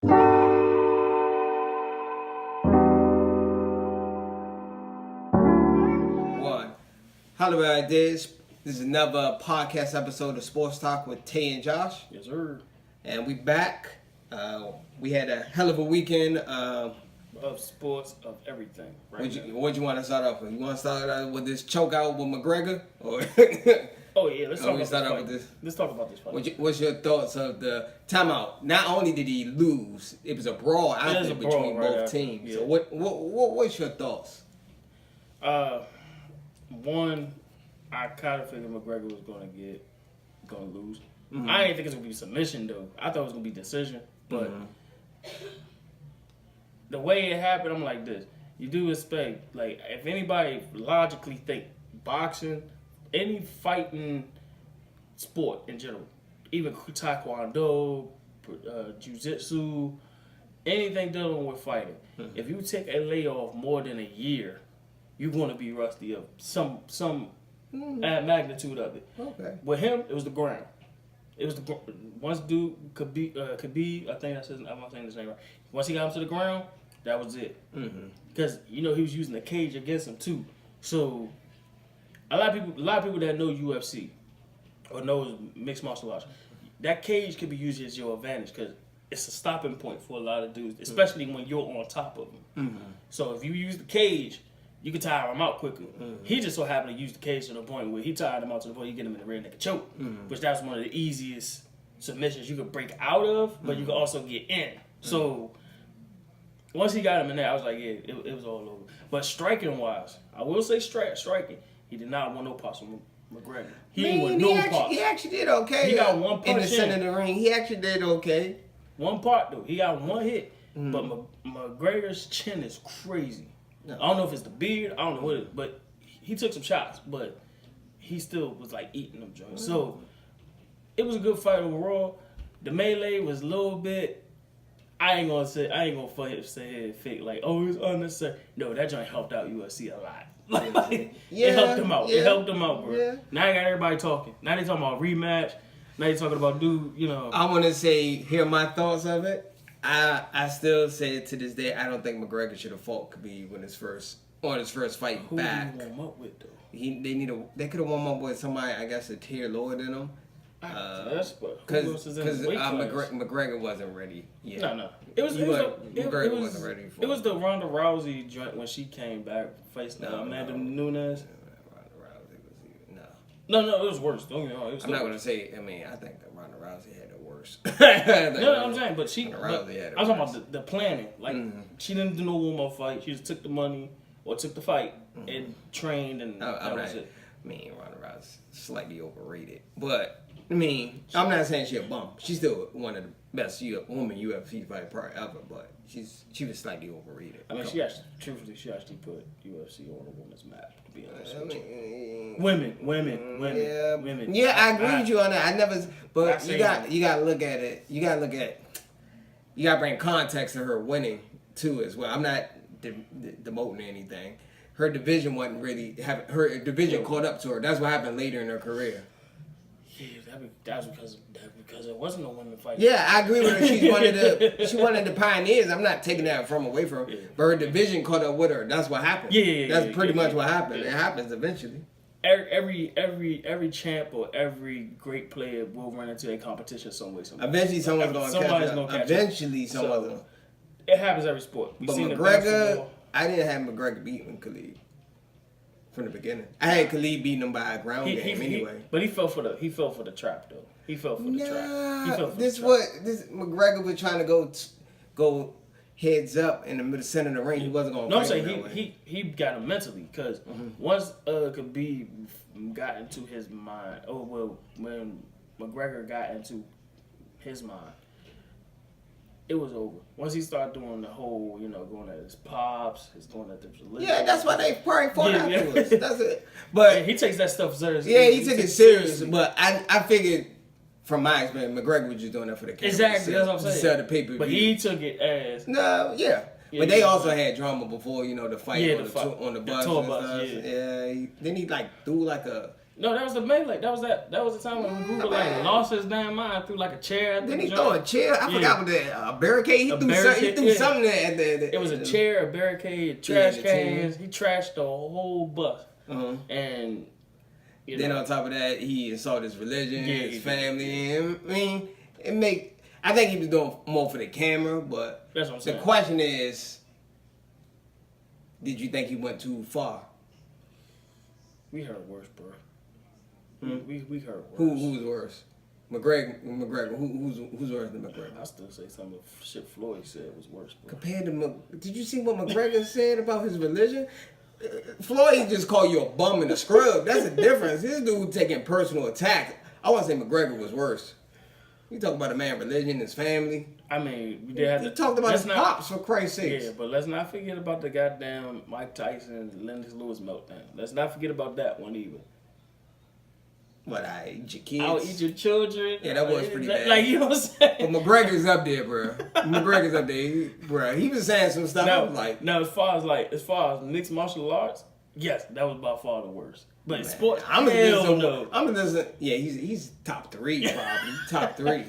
One. Hello, ideas. This is another podcast episode of Sports Talk with Tay and Josh. Yes, sir. And we back. We had a hell of a weekend. Of sports, of everything. What'd you want to start off with? You want to start with this choke out with McGregor? Or Oh, yeah, let's talk about this. Let's talk about this fight. What's your thoughts of the timeout? Not only did he lose, it was a brawl out there between both teams. Yeah. So what's your thoughts? One, I kind of figured McGregor was gonna lose. Mm-hmm. I didn't think it was gonna be submission though. I thought it was gonna be decision, but the way it happened, I'm like this. You do expect, like, if anybody logically think boxing, any fighting sport in general, even taekwondo, jiu-jitsu, anything dealing with fighting, if you take a layoff more than a year, you're going to be rusty of some magnitude of it. Okay. With him, it was the ground. It was the once dude could be I think that's his. I'm not saying his name right. Once he got him to the ground, that was it. Because he was using the cage against him too. So a lot of people that know UFC or knows mixed martial arts, that cage could be used as your advantage because it's a stopping point for a lot of dudes, especially when you're on top of them. So if you use the cage, you can tire him out quicker. He just so happened to use the cage to the point where he tired him out to the point you get him in the rear naked choke, which that's one of the easiest submissions you could break out of, but you can also get in. So once he got him in there, I was like, yeah, it was all over. But striking wise, I will say striking, he did not want no parts from McGregor. He didn't want no parts. He actually did okay. He got one punch in the center of the ring. He actually did okay. One part though, he got one hit, but McGregor's chin is crazy. I don't know if it's the beard. I don't know what it is, but he took some shots, but he still was like eating them joints. So it was a good fight overall. The melee was a little bit. I ain't gonna say it fake like, oh, it's unnecessary. No, that joint helped out UFC a lot. It helped them out. It helped them out, bro. Yeah. Now I got everybody talking. Now they talking about rematch. Now they talking about I want to hear my thoughts of it. I still say to this day, I don't think McGregor should have fought Khabib on his first fight back. Who did he warm up with though? They could have warmed up with somebody, I guess, a tier lower than him. Because McGregor wasn't ready. Yeah. No. McGregor wasn't ready for it. It was the Ronda Rousey joint when she came back facing Amanda Nunes. No, it was worse. Don't get me wrong. I'm not going to say, I think that Ronda Rousey had it worse. No, I'm saying, but I'm talking about the planning. Like, she didn't do no warm-up fight. She just took the money or took the fight and trained, and that was it. Ronda Rousey slightly overrated. But, I'm not saying she's a bum. She's still one of the best woman UFC fighter probably ever, but she was slightly overrated. She actually put UFC on a woman's map, to be honest with you. Women. Yeah, I agree with you on that. But you got to look at it. You got to bring context to her winning too as well. I'm not demoting anything. Her division wasn't really her division caught up to her. That's what happened later in her career. Yeah, that was because there wasn't no women fighting. Yeah, I agree with her. She's one of the pioneers. I'm not taking that away from her. Yeah. But her division caught up with her. That's what happened. That's pretty much what happened. Yeah. It happens eventually. Every champ or every great player will run into a competition some way. Eventually, someone's going to catch up. Eventually, someone's going. It happens every sport. But McGregor, I didn't have McGregor beating Khalid from the beginning. I had Khalid beating him by a ground game anyway. But he fell for the trap though. He fell for the trap. This McGregor was trying to go heads up in the middle center of the ring. He wasn't going to. No, I'm saying he got him mentally because once Khabib got into his mind. When McGregor got into his mind, it was over. Once he started doing the whole, going at his pops, going at the religion. Yeah, that's why they probably fought afterwards. That's it. But he takes that stuff seriously. Yeah, he took it seriously. But I figured, from my experience, McGregor was just doing that for the camera. Exactly, that's what I'm saying. To sell the pay-per-view. But he took it as... No, yeah. But they also had drama before, the fight on the bus. The tour bus, yeah. Then he threw a No, that was the melee. That was the time when Hoover like lost his damn mind threw like a chair at the Didn't he throw a chair? I forgot what that barricade. He threw something at the. It was a chair, a barricade, trash cans. He trashed the whole bus. And then on top of that, he assaulted his religion, his family. And, I mean, I think he was doing more for the camera, but that's what I'm saying. The question is, did you think he went too far? We heard worse, bro. We heard worse. Who was worse? McGregor. Who's worse than McGregor? I still say some of the shit Floyd said was worse, bro. Compared to did you see what McGregor said about his religion? Floyd just called you a bum and a scrub. That's the difference. This dude taking personal attacks. I want to say McGregor was worse. You talk about a man's religion, his family. I mean, we did have to talk about his pops, for Christ's sake. Yeah, but let's not forget about the goddamn Mike Tyson, Lennox Lewis meltdown. Let's not forget about that one either. What, I eat your kids? I'll eat your children. Yeah, that was pretty bad. Like, you know what I'm saying? But McGregor's up there, bro. McGregor's up there, bro. He was saying some stuff. As far as mixed martial arts, yes, that was by far the worst. But sports, I'm he's top 3 probably. Top 3.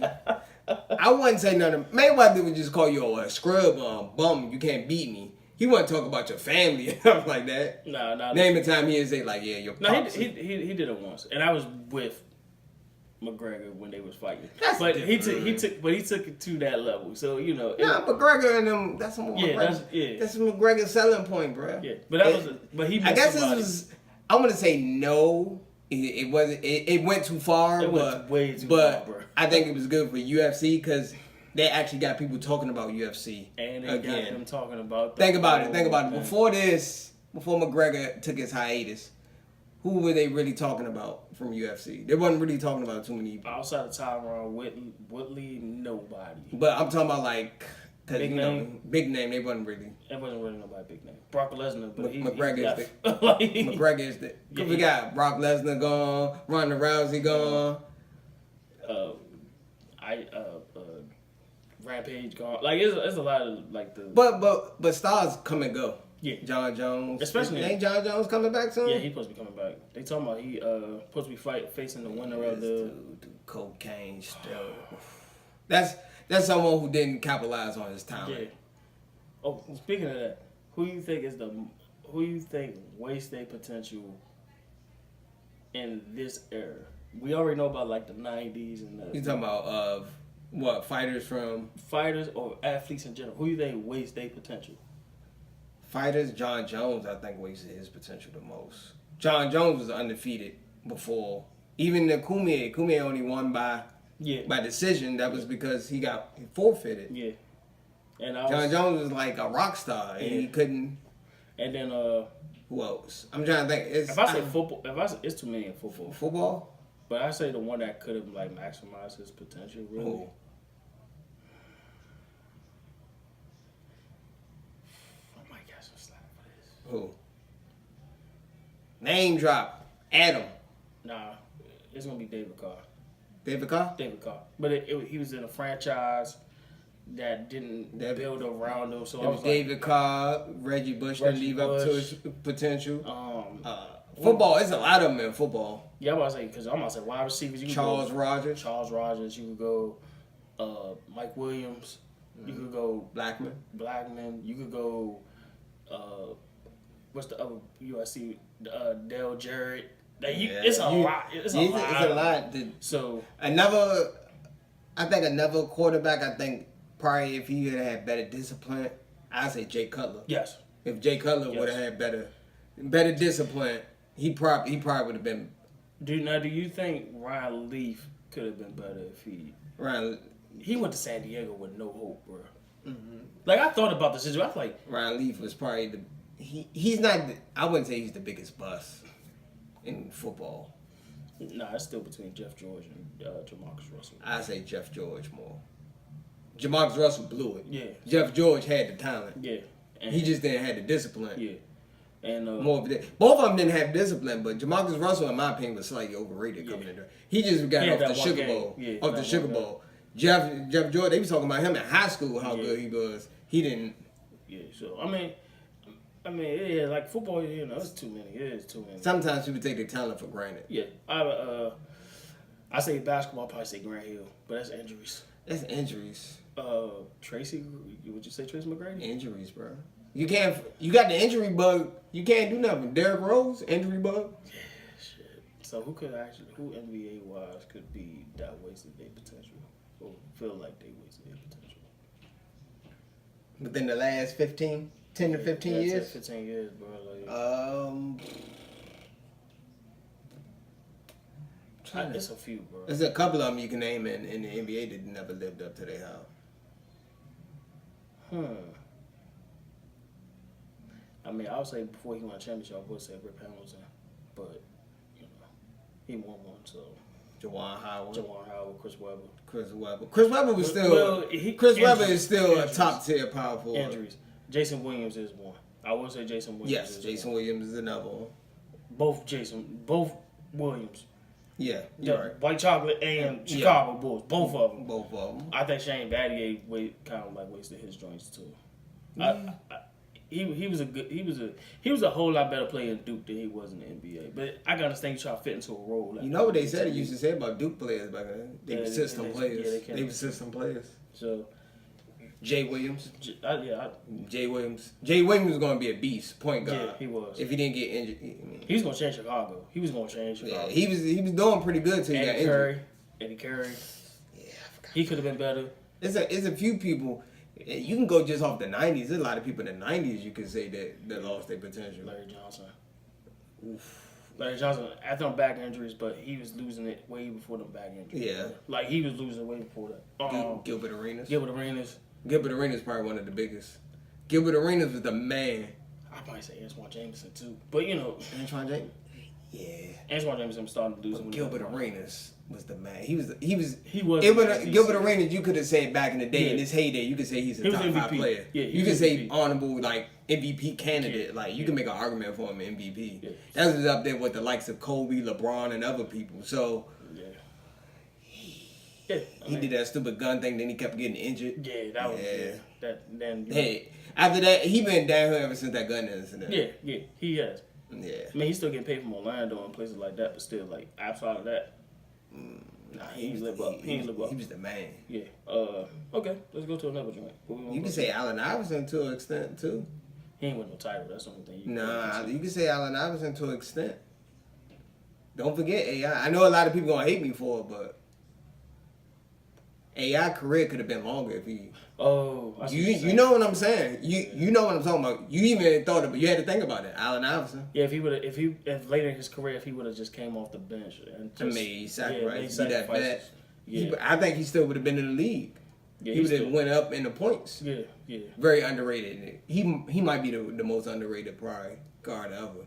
I wouldn't say nothing. Mayweather would just call you a scrub, bum. You can't beat me. He wouldn't talk about your family and stuff like that. Nah. Name a time he would say like, yeah, your pops. He did it once, and I was with McGregor when they was fighting. He took it to that level. So you know. McGregor and them. That's some McGregor. That's McGregor's selling point, bro. Yeah, but he. I guess this was. I'm gonna say no. It wasn't. It went too far. It went way too far, bro. I think it was good for UFC because they actually got people talking about UFC. And they got them talking about. Think about it. Before McGregor took his hiatus, who were they really talking about from UFC? They wasn't really talking about too many people. Outside of Tyron Woodley, nobody. But I'm talking about like. Big name. Big name, they wasn't really. It wasn't really nobody big name. Brock Lesnar, but McGregor is the. Cause we got Brock Lesnar gone, Ronda Rousey gone. Rampage gone. Like it's a lot of like the. But stars come and go. Yeah. John Jones. Especially. Ain't John Jones coming back soon? Yeah, he's supposed to be coming back. They talking about he supposed to be facing the winner of the. Cocaine stuff. That's someone who didn't capitalize on his talent. Yeah. Oh, speaking of that, who you think wastes their potential in this era? We already know about like the 90s and the. You talking about what fighters or athletes in general? Who you think wastes their potential? Fighters, John Jones, I think wasted his potential the most. John Jones was undefeated before. Even the Kumier only won by decision. That was because he forfeited. Yeah. And John Jones was like a rock star, and he couldn't. And then who else? I'm trying to think. If I say football, it's too many in football. Football. But I say the one that could have like maximized his potential. Really. Who? I might get some slack for this. Who? Name drop. Adam. Nah, it's gonna be David Carr. David Carr? David Carr. But he was in a franchise that didn't build around him. So it was David Carr, Reggie Bush didn't live up to his potential. Football, it's a lot of them in football. Yeah, I'm about to say wide receivers. Charles Rogers. You could go Mike Williams. Mm-hmm. You could go Blackman. You could go what's the other USC? Dale Jarrett. It's a lot. It's a lot. So I think another quarterback. Probably if he had better discipline, I'd say Jay Cutler. Yes. If Jay Cutler would have had better discipline, he probably would have been. Do you think Ryan Leaf could have been better if he went to San Diego with no hope, bro? Mm-hmm. Like I thought about the situation. I was like Ryan Leaf was probably he's not. I wouldn't say he's the biggest bust in football. Nah, it's still between Jeff George and Jamarcus Russell. I say Jeff George more. Jamarcus Russell blew it. Yeah. Jeff George had the talent. Yeah. He just didn't have the discipline. Yeah. And more of it. Both of them didn't have discipline, but Jamarcus Russell, in my opinion, was slightly overrated coming in there. He just got off the Sugar Bowl. Yeah, off the Sugar Bowl. Jeff George, they was talking about him in high school, how good he was. He didn't. Yeah, so, I mean, I mean, yeah, like football, it's too many. It is too many. Sometimes people take their talent for granted. Yeah, I say basketball, probably say Grant Hill, but that's injuries. That's injuries. Tracy, would you say Tracy McGrady? Injuries, bro. You got the injury bug. You can't do nothing. Derrick Rose, injury bug. Yeah, shit. So who NBA wise could be that wasted their potential, or feel like they wasted their potential? Within the last 10 to 15 years? 15 years, bro. Like, there's a few, bro. There's a couple of them you can name in the NBA that never lived up to their house. I mean, I would say before he won a championship, I would say Rip Hamilton, but he won one, so. Juwan Howard, Chris Webber. Chris Webber was still. Chris Webber is still a top tier power forward. Injuries. Jason Williams is one. I would say Jason Williams. Yes, Jason Williams is another one. Both Williams. Yeah, you're right. White Chocolate and Chicago Bulls, both of them. Both of them. I think Shane Battier kind of like wasted his joints too. He was a whole lot better player in Duke than he was in the NBA. But I can understand you try to fit into a role. You know what they said? They used to say about Duke players back then. They were system players. Yeah, they were system players. So Jay Williams. Jay Williams was going to be a beast, point guard. Yeah, he was. If he didn't get injured, he was going to change Chicago. Yeah, he was doing pretty good till he got injured. Eddie Curry. Yeah, I forgot. He could have been better. It's a few people. You can go just off the 90s. There's a lot of people in the 90s you could say that lost their potential. Larry Johnson. Oof. Larry Johnson, after them back injuries, but he was losing it way before the back injuries. Yeah. Like, he was losing it way before that. Gilbert Arenas. Gilbert Arenas probably one of the biggest. Gilbert Arenas was the man. I'd probably say Antoine Jameson, too. But, Antoine Jameson? Yeah. Antoine Jameson started to lose him. Gilbert Arenas was the man. He was. Gilbert Arenas, you could have said back in the day, in his heyday, you could say he's a top 5 player. Yeah, you could say honorable, like, MVP candidate. Yeah. Like, you can make an argument for him MVP. Yeah. That was up there with the likes of Kobe, LeBron, and other people. So, he did that stupid gun thing, then he kept getting injured. Yeah, that was, Hey, after that, he been downhill ever since that gun incident. Yeah, he has. Yeah. I mean, he's still getting paid from Orlando and places like that, but still, like, outside of that, he ain't live up. He was the man. Yeah. Okay, let's go to another joint. You can say Allen Iverson to an extent, too. He ain't win no title. That's the only thing. You can say Allen Iverson to an extent. Don't forget AI. I know a lot of people going to hate me for it, but AI career could have been longer if he... Oh, you know what I'm saying? You know what I'm talking about. You even thought about. You had to think about it. Allen Iverson. Yeah, if later in his career, if he would have just came off the bench and just made sacrifices, I think he still would have been in the league. Yeah, he would have went up in the points. Yeah. Very underrated. He might be the most underrated probably guard ever.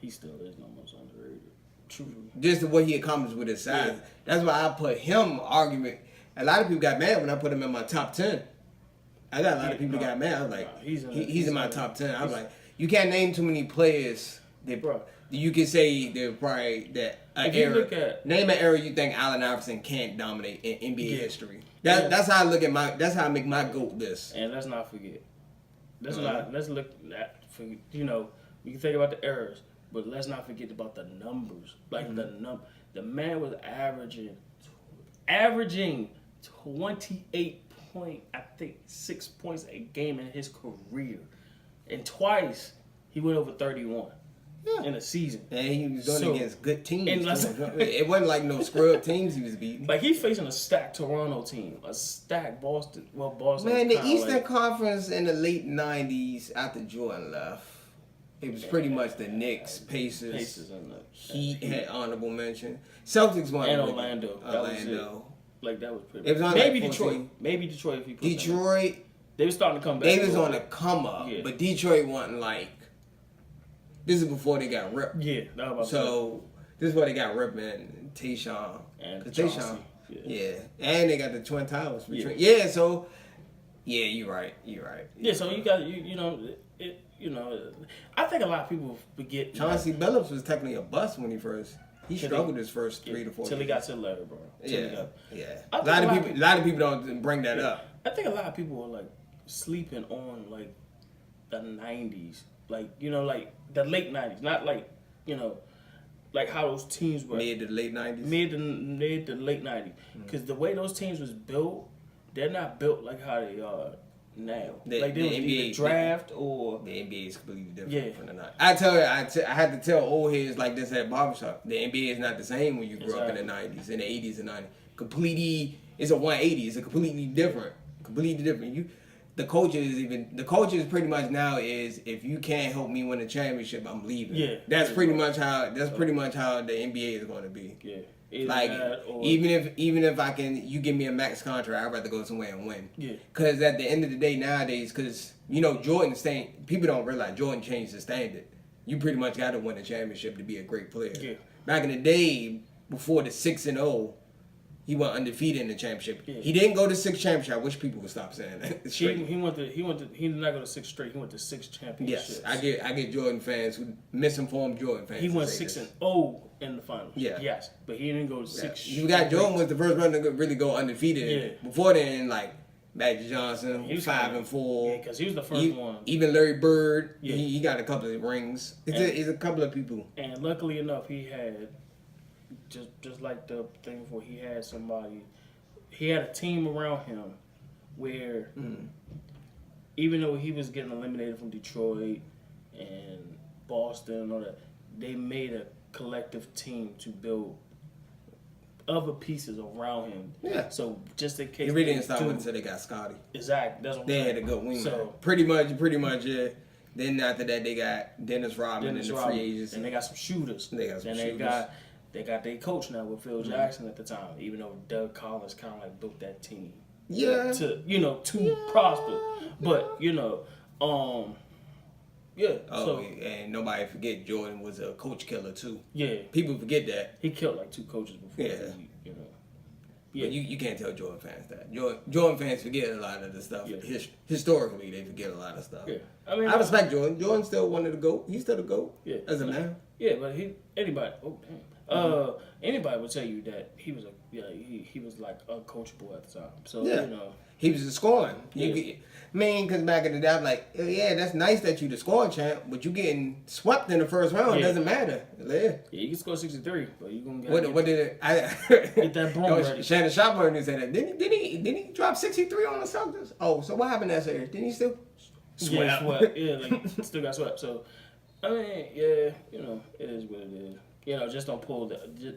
He still is the most underrated. True. Just the way he accomplished with his size. Yeah. That's why I put him argument. A lot of people got mad when I put him in my top 10. I got a lot of people that got mad. I was like, he's in my top 10. I was like, you can't name too many players that you can say they're probably name an era you think Allen Iverson can't dominate in NBA history. That's how I look at that's how I make my GOAT list. And let's not forget. Let's look at we can think about the eras, but let's not forget about the numbers. Like the man was averaging 6 points a game in his career. And twice he went over 31 in a season. And he was going against good teams. It wasn't like no scrub teams he was beating. Like, he's facing a stacked Toronto team, a stacked Boston. Well, Boston. Man, the Eastern Conference in the late 90s after Jordan left, it was pretty much the Knicks, Pacers and the Heat had honorable mention. Celtics won. And Orlando. Like, that was pretty. It was on maybe Detroit. Maybe Detroit if he put Detroit. They were starting to come back. They was on a come up, but Detroit wasn't like. This is before they got ripped. Yeah, that was so this is where they got ripped, man. Tayshaun and Tayshaun. Yeah, and they got the Twin Towers. Yeah, so you're right. Yeah, so you got I think a lot of people forget. Chauncey Billups was technically a bust when he first. He struggled his first 3 to 4 till he got to the letter, bro. Yeah. A lot of people don't bring that up. I think a lot of people are like sleeping on like the 90s. Like, like the late 90s. Not like, like how those teams were. Mid to late 90s? Mid to late 90s. Because the way those teams was built, they're not built like how they are now. They was either draft or... The NBA is completely different from the 90s. I tell you, I had to tell old heads like this at barbershop. The NBA is not the same when you grew up in the 90s, in the 80s and 90s. Completely, it's a 180. It's a completely different. The culture is pretty much now is if you can't help me win a championship, I'm leaving. Yeah, that's pretty much how the NBA is going to be. Yeah, like even if I can, you give me a max contract, I'd rather go somewhere and win. Yeah, because at the end of the day nowadays, because people don't realize Jordan changed the standard. You pretty much got to win a championship to be a great player. Yeah, back in the day before the 6-0. He went undefeated in the championship. Yeah. He didn't go to 6 championships. I wish people would stop saying that. He did not go to 6 straight. He went to 6 championships. Yes, I get Jordan fans misinformed Jordan fans. He went 6-0 in the finals. Yeah. Yes, but he didn't go to 6. You got Jordan was the first one to really go undefeated. Yeah. Before then, like Magic Johnson, he was 5-4. Yeah, because he was the first one. Even Larry Bird, he got a couple of rings. It's a couple of people. And luckily enough, he had. Just like the thing before, he had a team around him where even though he was getting eliminated from Detroit and Boston and all that, they made a collective team to build other pieces around him. Yeah. So just in case they really didn't stop until they got Scotty. Exactly. That's what they had a good wing. So pretty much, yeah. Then after that, they got Dennis Rodman and the free agents, and they got some shooters. They got their coach now with Phil Jackson at the time, even though Doug Collins kind of like built that team. Yeah. To prosper. But, yeah. Oh, and nobody forget Jordan was a coach killer too. Yeah. People forget that. He killed like 2 coaches before. Yeah. Yeah. But you can't tell Jordan fans that. Jordan fans forget a lot of the stuff. Yeah. Historically, they forget a lot of stuff. Yeah. I respect Jordan. Jordan's still one of the GOAT. He's still the GOAT. Yeah. As of now. Yeah, but anybody would tell you that he was he was like uncoachable at the time. So he was a scoring. Because back in the day, I'm like, that's nice that you the scoring champ, but you getting swept in the first round. It doesn't matter. Yeah, you can score 63, but you gonna get get that broom ready. Shannon Sharp said that. Didn't he drop 63 on the Celtics? Oh, so what happened that series? Didn't he still swept? Yeah, swept. Yeah, still got swept. So I mean, it is what it is. Just don't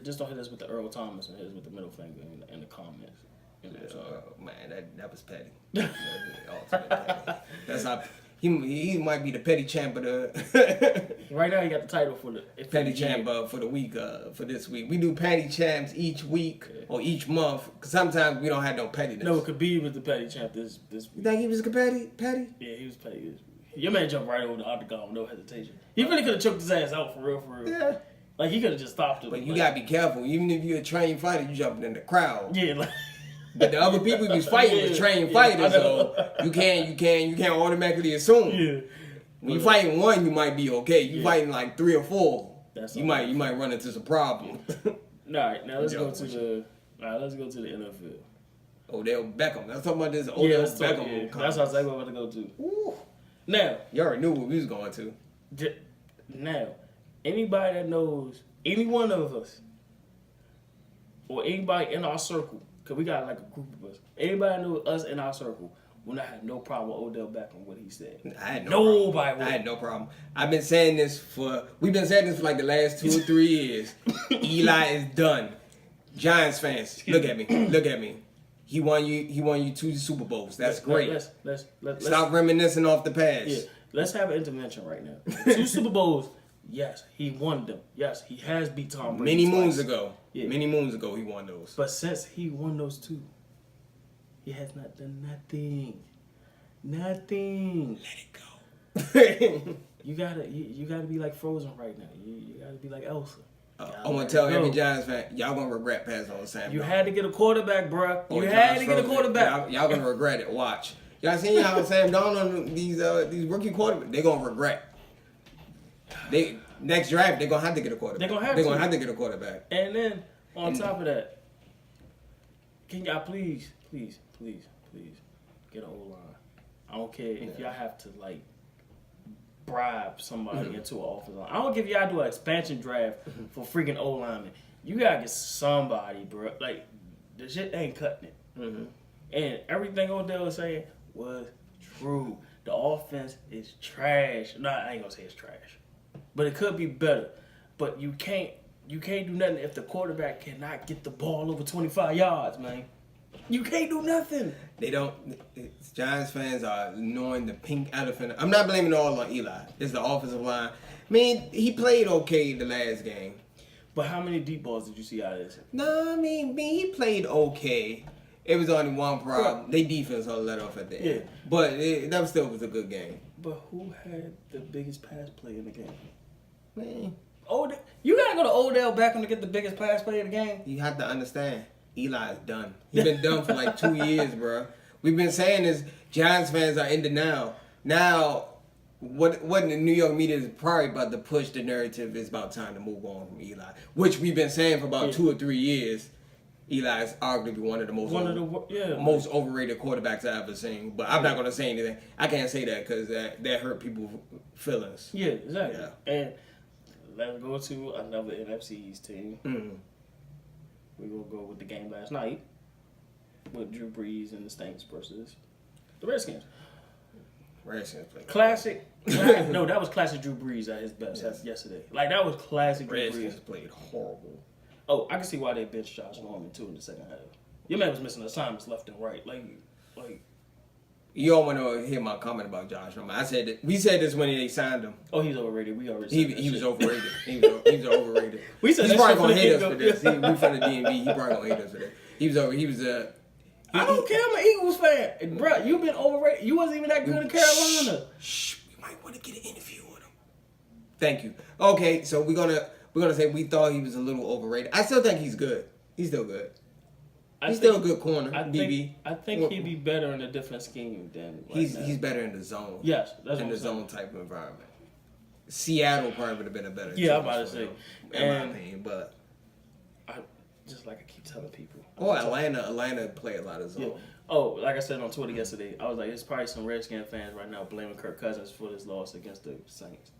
just don't hit us with the Earl Thomas and hit us with the middle finger in the comments. Man, that was petty. That was petty. That's not. He might be the petty champ of the. Right now, he got the title for the petty champ for the week. For this week, we do petty champs each week or each month. Cause sometimes we don't have no pettiness. No, Khabib was the petty champ this week. You think he was a petty? Yeah, he was petty. Your man jumped right over the Octagon with no hesitation. He really could have choked his ass out for real. Yeah. Like, he could have just stopped him. But you gotta be careful. Even if you're a trained fighter, you jumping in the crowd. Yeah, like. But the other people he was fighting were trained fighters, so you can't automatically assume. Yeah. When you fighting one, you might be okay. You fighting like 3 or 4, you might run into some problems. All right, now let's go to the NFL. Odell Beckham. Let's talk about this Odell Beckham. That's what I was about to go to. Ooh. Now, you already knew what we was going to. Now, anybody that knows any one of us or anybody in our circle, because we got like a group of us, anybody that knows us in our circle will not have no problem with Odell Beckham, what he said. I had no problem. We've been saying this for like the last 2 or 3 years. Eli is done. Giants fans, look at me. He won you 2 Super Bowls. That's great. Let's stop reminiscing off the past. Yeah, let's have an intervention right now. 2 Super Bowls. Yes, he won them. Yes, he has beat Tom Brady Many moons ago he won those. But since he won those 2, he has not done nothing. Nothing. Let it go. You gotta be like Frozen right now. You gotta be like Elsa. I'm gonna tell every Giants fan, y'all gonna regret passing on Sam. You had to get a quarterback, bruh. You had to get a quarterback. Y'all gonna regret it. Watch. Y'all seen how Sam Darnold these rookie quarterbacks? They gonna regret. Next draft, they're gonna have to get a quarterback. They're gonna have to get a quarterback. And then on top of that, can y'all please get an O-line? I don't care if y'all have to like bribe somebody into an offensive line. I don't give y'all do an expansion draft for freaking O linemen. You gotta get somebody, bro. Like, the shit ain't cutting it. And everything Odell was saying was true. The offense is trash. No, I ain't gonna say it's trash, but it could be better. But you can't do nothing if the quarterback cannot get the ball over 25 yards, man. You can't do nothing. They don't. Giants fans are ignoring the pink elephant. I'm not blaming it all on Eli. It's the offensive line. I mean, he played okay the last game. But how many deep balls did you see out of this? No, I mean, he played okay. It was only one problem. They defense all let off at the end. But that still was a good game. But who had the biggest pass play in the game? Man. You gotta go to Odell Beckham to get the biggest pass play in the game. You have to understand, Eli's done. He's been done for like 2 years, bro. We've been saying this. Giants fans are in denial. Now, what the New York media is probably about to push the narrative is about time to move on from Eli, which we've been saying for about 2 or 3 years. Eli is arguably one of the most overrated quarterbacks I've ever seen. But I'm not going to say anything. I can't say that because that hurt people's feelings. Yeah, exactly. Yeah. And let's go to another NFC East team. We will go with the game last night with Drew Brees and the Saints versus the Redskins. Redskins played classic. No, that was classic Drew Brees at his best yesterday. Like, that was classic Drew Brees. Redskins played horrible. Oh, I can see why they benched Josh Norman too in the second half. Your man was missing assignments left and right. Like you all want to hear my comment about Josh Norman. I said that we said this when they signed him. Oh, he's overrated. We already said he was overrated. He was overrated. We said he's probably gonna hate us for this. We from the DMV. He probably gonna hate us for that. I don't care. I'm an Eagles fan, bro. You've been overrated. You wasn't even that good in Carolina. Shh. We might want to get an interview with him. Thank you. Okay, so we're gonna say we thought he was a little overrated. I still think he's good. He's still good. He's still a good corner. I think he'd be better in a different scheme than he's better in the zone. Yes, that's in the zone type of environment. Seattle probably would have been a better. Yeah, I'm about to say. In my opinion, but just like I keep telling people. Oh, Atlanta play a lot of zone. Yeah. Oh, like I said on Twitter yesterday, I was like, there's probably some Redskin fans right now blaming Kirk Cousins for this loss against the Saints.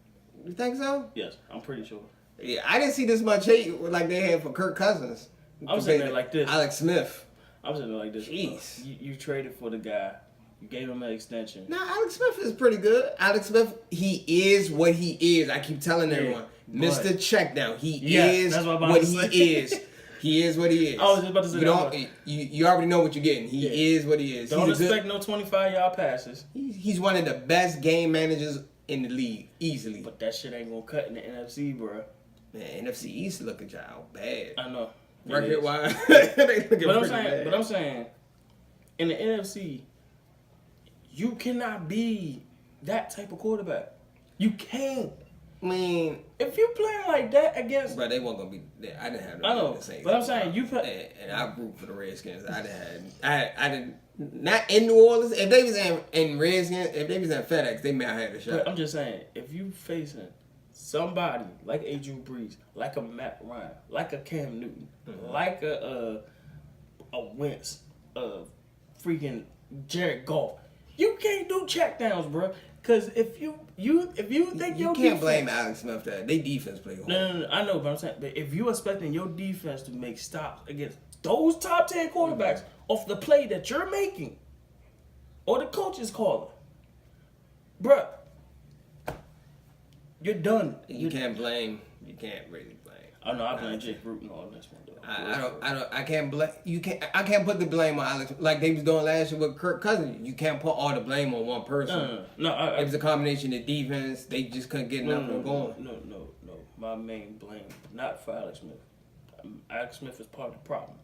You think so? Yes, I'm pretty sure. Yeah, I didn't see this much hate like they had for Kirk Cousins. I'm sitting there like this. Alex Smith. I'm sitting there like this. Jeez. You traded for the guy. You gave him an extension. Nah, Alex Smith is pretty good. Alex Smith, he is what he is. I keep telling everyone. Mr. Checkdown. He is what he is. He is what he is. I was just about to say you already know what you're getting. He is what he is. Don't expect no 25-yard passes. He's one of the best game managers in the league, easily. But that shit ain't gonna cut in the NFC, bro. Man, NFC East looking child bad. I know. Record wise, but I'm saying, in the NFC, you cannot be that type of quarterback. You can't. I mean, if you playing like that against, bro, they weren't gonna be. I didn't have. I know, but I'm saying you play, and I root for the Redskins. I didn't. Not in New Orleans. If they was in Redskins, if they was in FedEx, they may have had a shot. But I'm just saying, if you facing somebody like a Drew Brees, like a Matt Ryan, like a Cam Newton, like a Wentz, freaking Jared Goff, you can't do checkdowns, bro. Because if you think you can't blame Alex Smith that they defense play hard. No, I know, but I'm saying, but if you expecting your defense to make stops against those top 10 quarterbacks off the play that you're making, or the coach is calling, bruh, you're done. You can't really blame. Oh no, I blame Jake Bruton on this one though. I can't blame you. I can't put the blame on Alex like they was doing last year with Kirk Cousins. You can't put all the blame on one person. No. It was a combination of defense. They just couldn't get nothing going. No. My main blame, not for Alex Smith. Alex Smith is part of the problem,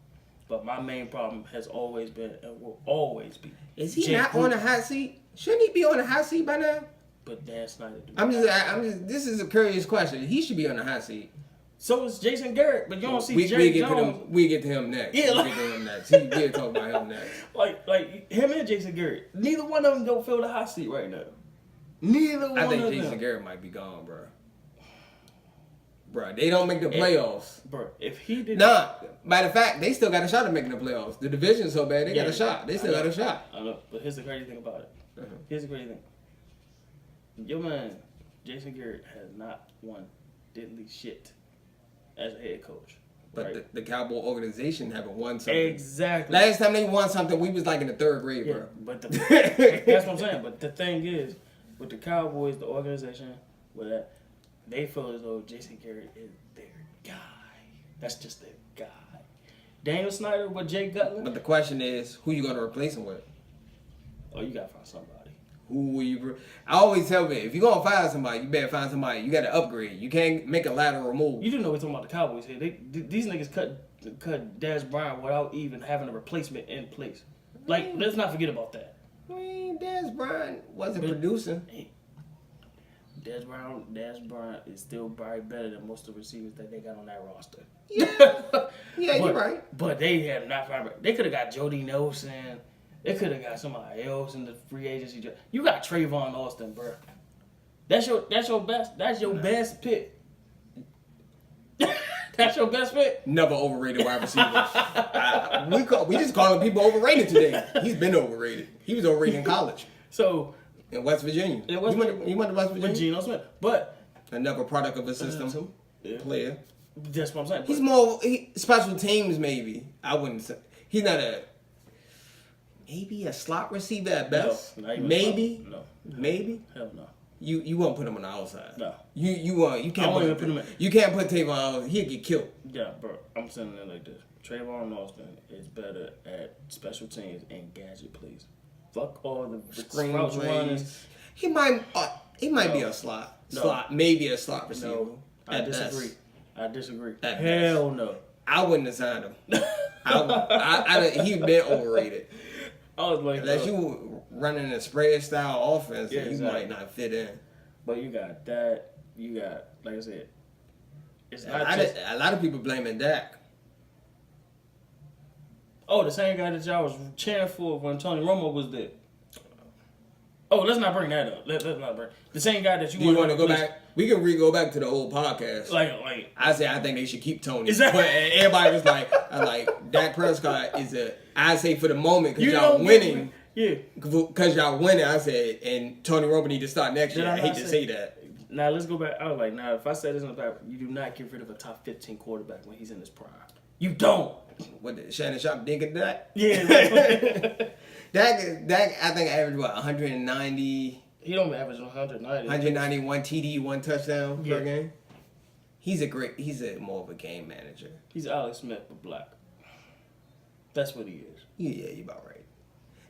but my main problem has always been and will always be. Is he not on a hot seat? Shouldn't he be on a hot seat by now? But Dan Snyder. I'm just. This is a curious question. He should be on the hot seat. So is Jason Garrett, but you don't see Jerry Jones. We get to him next. Yeah, we'll get to him next. We'll talk about him next. Like him and Jason Garrett, neither one of them don't feel the hot seat right now. Neither one of them. I think Jason Garrett might be gone, bro. Bro, they don't make the playoffs. Bro, if he did matter of fact, they still got a shot at making the playoffs. The division's so bad, they got a shot. They still got a shot. I know, but here's the crazy thing about it. Here's the crazy thing. Your man, Jason Garrett has not won diddly shit as a head coach. But right? the Cowboy organization haven't won something. Exactly. Last time they won something, we was like in the third grade, bro. But that's what I'm saying. But the thing is, with the Cowboys, the organization, with that, they feel as though Jason Garrett is their guy. That's just their guy. Daniel Snyder with Jay Cutler. But the question is, who you gonna replace him with? Oh, you gotta find somebody. Who will you? I always tell me, if you're gonna fire somebody, you better find somebody. You gotta upgrade. You can't make a lateral move. You do know we're talking about the Cowboys here. These niggas cut Dez Bryant without even having a replacement in place. Like, let's not forget about that. I mean, Dez Bryant wasn't producing. Dez Bryant is still probably better than most of the receivers that they got on that roster. Yeah, you're right. But they have not found. They could have got Jody Nelson. They could have got somebody else in the free agency. You got Trayvon Austin, bro. That's your best pick. That's your best pick. Never overrated wide receiver. We just calling people overrated today. He's been overrated. He was overrated in college. So in West Virginia. He went to West Virginia. With Geno Smith, but another product of a system player. That's what I'm saying. He's more special teams. Maybe I wouldn't say he's not maybe a slot receiver at best. No, maybe. No. Maybe. Hell no. You won't put him on the outside. No. You can't put him in. You can't put Tavon out. He'll get killed. Yeah, bro. I'm saying it like this. Trayvon Austin is better at special teams and gadget plays. Fuck all the screen runners. He might be a slot. Maybe a slot receiver. No, I disagree. Hell no. I wouldn't have signed him. He's been overrated. I was like, unless you running a spread style offense, yeah, you might not fit in. But you got that. You got, like I said, it's not a lot of people blaming Dak. Oh, the same guy that y'all was cheering for when Tony Romo was there. Oh, let's not bring that up. Let's not bring the same guy that you want to go back. We can go back to the old podcast. Like I think they should keep Tony. Exactly. But everybody was like Dak Prescott is I say for the moment because y'all winning. Yeah. Because y'all winning, I said, and Tony Romo need to start next year. I hate to say that. Now let's go back. I was like, now if I said this in the back, you do not get rid of a top 15 quarterback when he's in his prime. You don't. What did Shannon Sharp think of that? Yeah. Dak, I think averaged 190. He don't average 190. 191 TD, 1 touchdown per game. He's more of a game manager. He's Alex Smith but black. That's what he is. Yeah, you about right.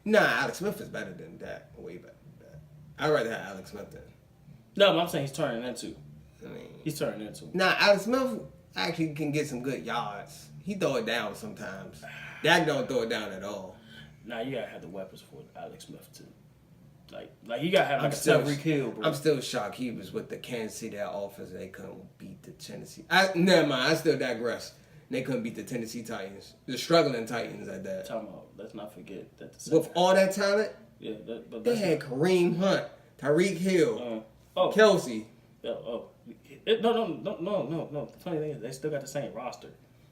Nah, Alex Smith is better than Dak. Way better than Dak. I'd rather have Alex Smith than. No, but I'm saying he's turning into. He's turning into. Nah, Alex Smith actually can get some good yards. He throw it down sometimes. Dak don't throw it down at all. Nah, you gotta have the weapons for Alex Smith too. Like you gotta have a Tyreek Hill, bro. I'm still shocked he was with the Kansas City offense. They couldn't beat the Tennessee. Never mind. I still digress. They couldn't beat the Tennessee Titans. The struggling Titans at that. Let's not forget that. With all that talent, they had Kareem Hunt, Tyreek Hill, Kelsey. No. The funny thing is, they still got the same roster.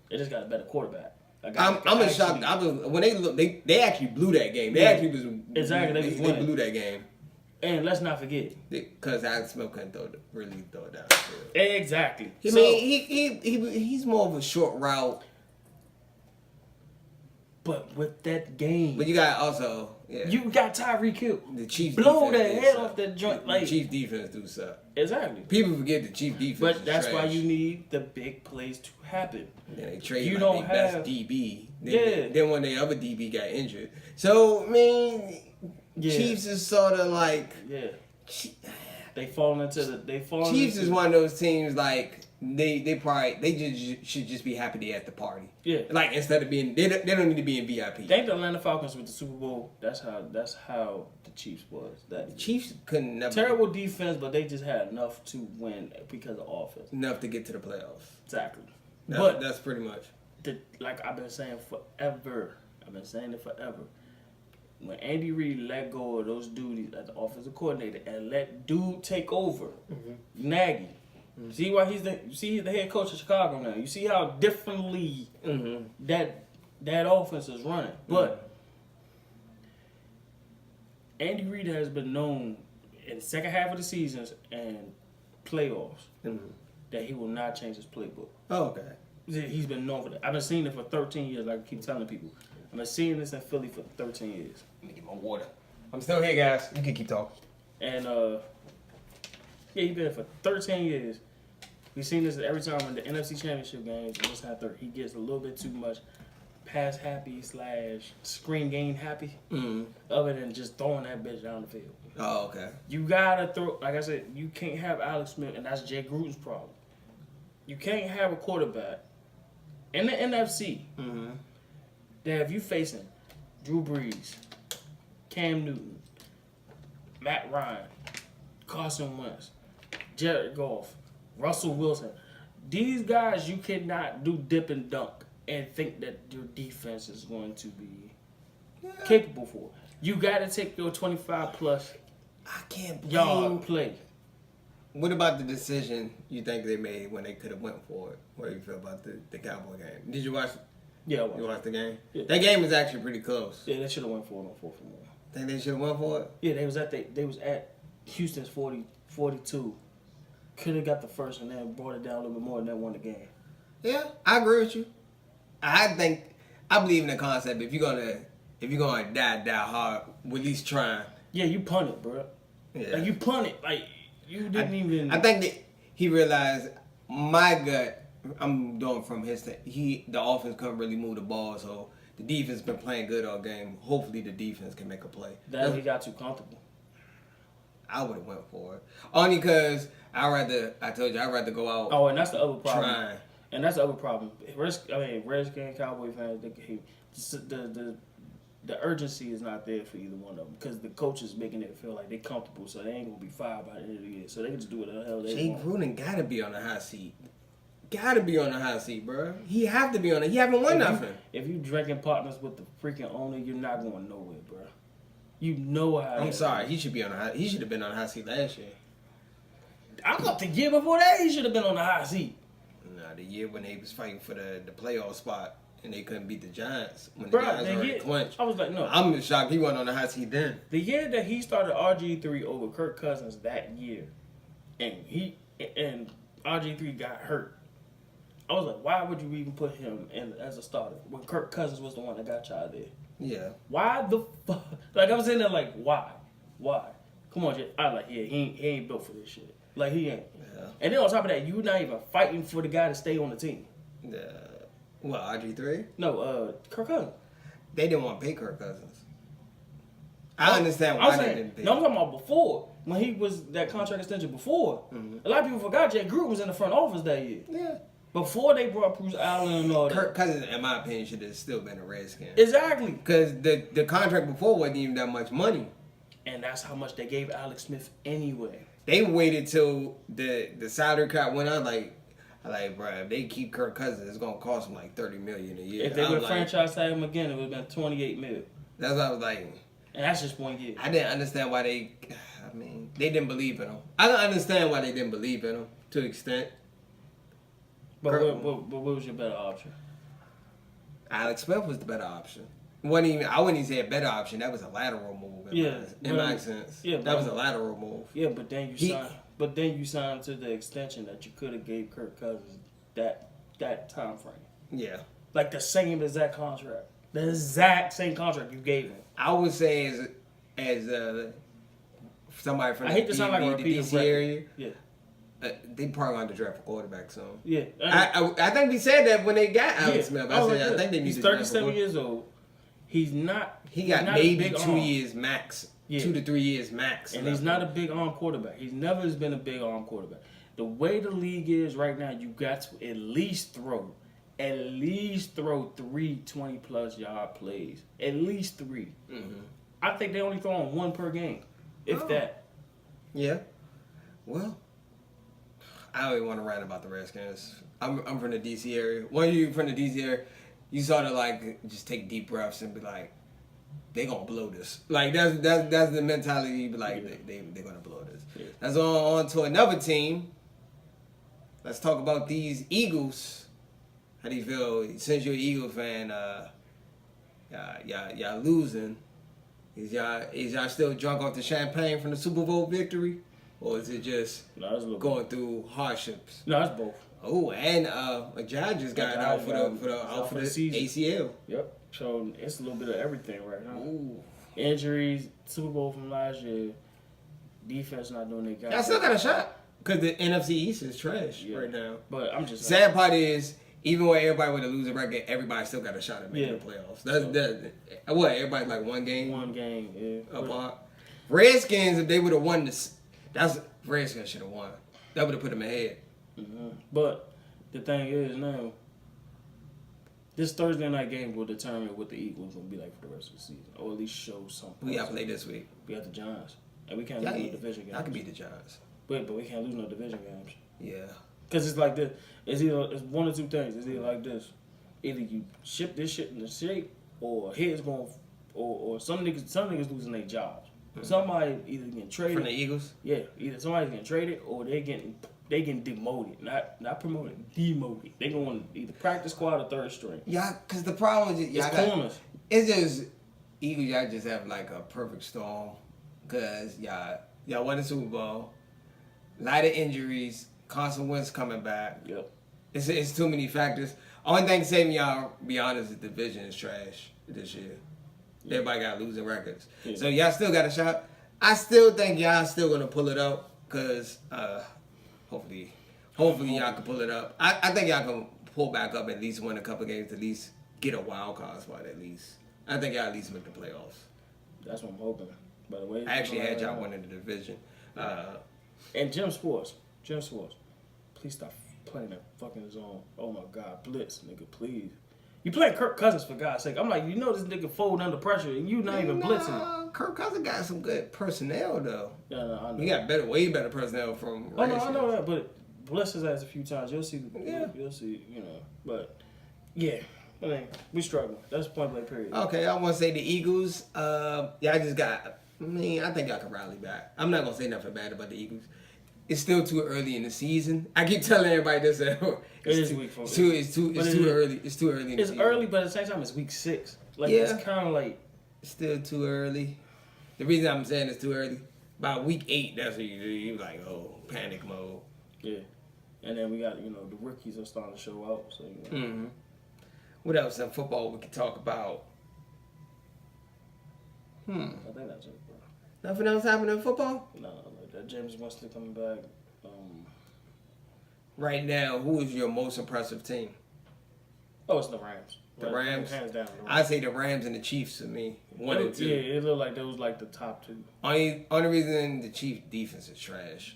They just got a better quarterback. I'm in shock. I was when they actually blew that game. They actually was exactly they blew that game. And let's not forget, because Alex Smith couldn't really throw it down. Exactly. He's more of a short route. But with that game, but you got also you got Tyreek Hill. The Chiefs blow the head off that joint. The Chiefs defense do suck. Exactly. People forget the Chiefs defense. But that's why you need the big plays to happen. And then they trade their best DB. Then when the other DB got injured, so I mean, Chiefs is sort of like they fall into the Chiefs is one of those teams like. They should just be happy they at the party. Yeah. Like instead of being they don't need to be in VIP. They the Atlanta Falcons with the Super Bowl. That's how the Chiefs was. The Chiefs couldn't never terrible defense, but they just had enough to win because of offense. Enough to get to the playoffs. Exactly. But that's pretty much. Like I've been saying forever. When Andy Reid let go of those duties as the offensive coordinator and let dude take over, Nagy. See why he's the head coach of Chicago now. You see how differently that offense is running. But Andy Reid has been known in the second half of the seasons and playoffs that he will not change his playbook. Oh, okay. He's been known for that. I've been seeing it for 13 years, like I keep telling people. I've been seeing this in Philly for 13 years. Let me get my water. I'm still here, guys. You can keep talking. And, yeah, he's been there for 13 years. We've seen this every time in the NFC Championship games. He gets a little bit too much pass happy / screen game happy, other than just throwing that bitch down the field. Oh, okay. You gotta throw, like I said, you can't have Alex Smith, and that's Jay Gruden's problem. You can't have a quarterback in the NFC that if you facing Drew Brees, Cam Newton, Matt Ryan, Carson Wentz, Jared Goff, Russell Wilson, these guys you cannot do dip and dunk and think that your defense is going to be capable for. You got to take your 25+ I can't yard play. What about the decision you think they made when they could have went for it? What do you feel about the Cowboy game? Did you watch? Yeah, I watched. You watched the game? Yeah. That game was actually pretty close. Yeah, they should have went for it on 4th and 1. Think they should have went for it? Yeah, they was at Houston's 42. Could have got the first and then brought it down a little bit more and then won the game. Yeah, I agree with you. I believe in the concept. If you're gonna die hard, at least trying. Yeah, you punt it, bro. Yeah. Like you punt it, like you didn't even. I think that he realized my gut. I'm doing from his thing. The offense couldn't really move the ball, so the defense been playing good all game. Hopefully, the defense can make a play. That he got too comfortable. I would have went for it only because I told you I'd rather go out. Oh, and that's the other problem. Trying. And that's the other problem. Redskins, Cowboy fans, the urgency is not there for either one of them because the coach is making it feel like they're comfortable, so they ain't gonna be fired by the end of the year. So they can just do whatever the hell they want. Jay Gruden gotta be on the hot seat. Gotta be on the hot seat, bro. He have to be on it. He haven't won nothing. If you drinking partners with the freaking owner, you're not going nowhere, bro. You know how. I'm sorry. He should be on the hot. He should have been on the hot seat last year. I thought the year before that he should have been on the hot seat. Nah, the year when they was fighting for the playoff spot and they couldn't beat the Giants when Bro, the Giants already clinched. I was like, no. I'm shocked he wasn't on the hot seat then. The year that he started RG3 over Kirk Cousins that year, and RG3 got hurt. I was like, why would you even put him in as a starter when Kirk Cousins was the one that got you out there? Yeah. Why the fuck? Like, I was in there like, why? Why? Come on, Jay. I was like, yeah, he ain't built for this shit. Like, he ain't. Yeah. And then on top of that, you're not even fighting for the guy to stay on the team. What, RG3? No, Kirk Cousins. They didn't want to pay Kirk Cousins. I understand why they didn't pay. No, I'm talking about before. When he was that contract extension before. Mm-hmm. A lot of people forgot Jay Gruden was in the front office that year. Yeah. Before they brought Bruce Allen and all that. Kirk Cousins, in my opinion, should have still been a Redskin. Exactly. Because the contract before wasn't even that much money. And that's how much they gave Alex Smith anyway. They waited till the salary cap went out. Like, bro, if they keep Kirk Cousins, it's gonna cost them like $30 million a year. If they would franchise tag him again, it would have been $28 million. That's what I was like. And that's just 1 year. I didn't understand why they didn't believe in him. I don't understand why they didn't believe in him to an extent. But what was your better option? Alex Smith was the better option. I wouldn't even say a better option. That was a lateral move. In my sense. Yeah, that was a lateral move. Yeah, but then you signed to the extension that you could have gave Kirk Cousins that time frame. Yeah. Like the same exact contract. The exact same contract you gave him. I would say as somebody from the DC area. Yeah. They probably going to draft a quarterback soon. Yeah. I think we said that when they got Alex Smith. I think they need to draft. He's 37 years old. He's not. He got maybe 2 years max. Yeah. 2 to 3 years max. And he's not a big arm quarterback. He's never been a big arm quarterback. The way the league is right now, you got to at least throw 3 20+ yard plays. At least 3. Mm-hmm. I think they only throw on 1 per game, if that. Yeah. Well, I don't even want to rant about the Redskins. I'm from the DC area. One of you from the DC area, you sort of like just take deep breaths and be like, they gonna blow this. Like that's the mentality. You be like, they're gonna blow this. Yeah. That's on to another team. Let's talk about these Eagles. How do you feel? Since you're an Eagle fan, y'all losing. Is y'all still drunk off the champagne from the Super Bowl victory? or is it just going through hardships? No, it's both. Oh, and Ajay just got out for the season. ACL. Yep. So it's a little bit of everything right now. Ooh. Injuries, Super Bowl from last year, defense not doing their job. I still got a shot because the NFC East is trash right now. But I'm just sad part is, even when everybody with a losing record, everybody still got a shot at making the playoffs. That's what everybody like one game. Apart. Redskins, if they would have won this, Redskins should have won. That would have put them ahead. Mm-hmm. But the thing is now, this Thursday night game will determine what the Eagles will be like for the rest of the season, or at least show something. We got to play this week. We got the Giants, and we can't lose no division games. I can beat the Giants. But we can't lose no division games. Yeah. Because it's like this. It's one or two things. It's either like this. Either you ship this shit in the shape, or heads going, or some niggas losing their jobs. Mm-hmm. Somebody either getting traded from the Eagles. Yeah, either somebody's getting traded or they getting demoted, not promoted, demoted. They going either practice squad or third string. Yeah, because the problem is corners. It's just Eagles. Y'all just have like a perfect storm because y'all won the Super Bowl. A lot of injuries. Carson Wentz coming back. Yep. It's too many factors. Only thing saving y'all, be honest, is the division is trash this year. Yeah. Everybody got losing records. Yeah. So y'all still got a shot. I still think y'all still gonna pull it up because hopefully y'all can pull it up. I think y'all can pull back up, at least win a couple games, at least get a wild card spot at least. I think y'all at least make the playoffs. That's what I'm hoping. By the way, I actually had y'all winning the division. And Gym Sports, please stop playing that fucking zone. Oh my God, blitz, nigga, please. You playing Kirk Cousins for God's sake. I'm like, you know this nigga fold under pressure and you not even blitzing. Kirk Cousins got some good personnel though. Yeah, no, I know. He got way better personnel from. Oh no, I know that, but bless his ass a few times. You'll see. You'll see. You know, but yeah. I mean, we struggle. That's point blank period. Okay, I want to say the Eagles. I just got. I think y'all can rally back. I'm not gonna say nothing bad about the Eagles. It's still too early in the season. I keep telling everybody this. It's too early. It's too early. It's early, but at the same time, it's week 6. Like it's kind of like it's still too early. The reason I'm saying it's too early, by week 8, that's when you like, panic mode. Yeah, and then we got the rookies are starting to show up. So Mm-hmm. What else in football we can talk about? I think that's it, bro. Nothing else happening in football? No, that James Winston coming back. Right now, who is your most impressive team? Oh, it's the Rams. The Rams? Hands down. I'd say the Rams and the Chiefs to me. 1 and 2. Yeah, it looked like those like the top 2. Only reason the Chiefs defense is trash.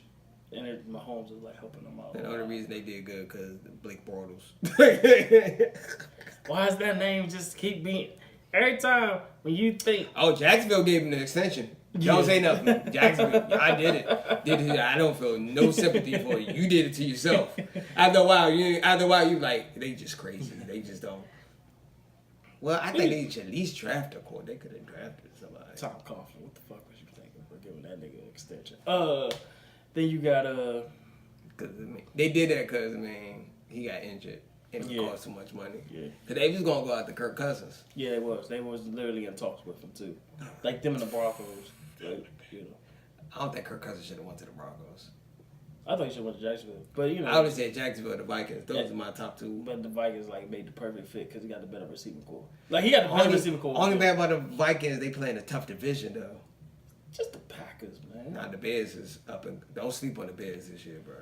And Mahomes is like helping them out. And the only reason they did good because Blake Bortles. Why does that name just keep being... Every time when you think... Oh, Jacksonville gave him the extension. Don't say nothing. Jacksonville, I did it. I don't feel no sympathy for you. You did it to yourself. After a while, you like, they just crazy. They just don't. Well, I think they should at least draft a court. They could have drafted somebody. Tom Coughlin, what the fuck was you thinking for giving that nigga an extension? Then you got Cause they did that because he got injured and it cost too much money. Yeah, cause they was gonna go out to Kirk Cousins. Yeah, it was. They was literally in talks with him too, like them and the Broncos. Like, I don't think Kirk Cousins should have went to the Broncos. I thought he should have went to Jacksonville, but I would have said Jacksonville, the Vikings. Those are my top 2. But the Vikings made the perfect fit because he got the better receiving core. Like he got the better receiving core. Only bad about the Vikings, they play in a tough division though. Just the Packers, man. Nah, the Bears is up and don't sleep on the Bears this year, bro.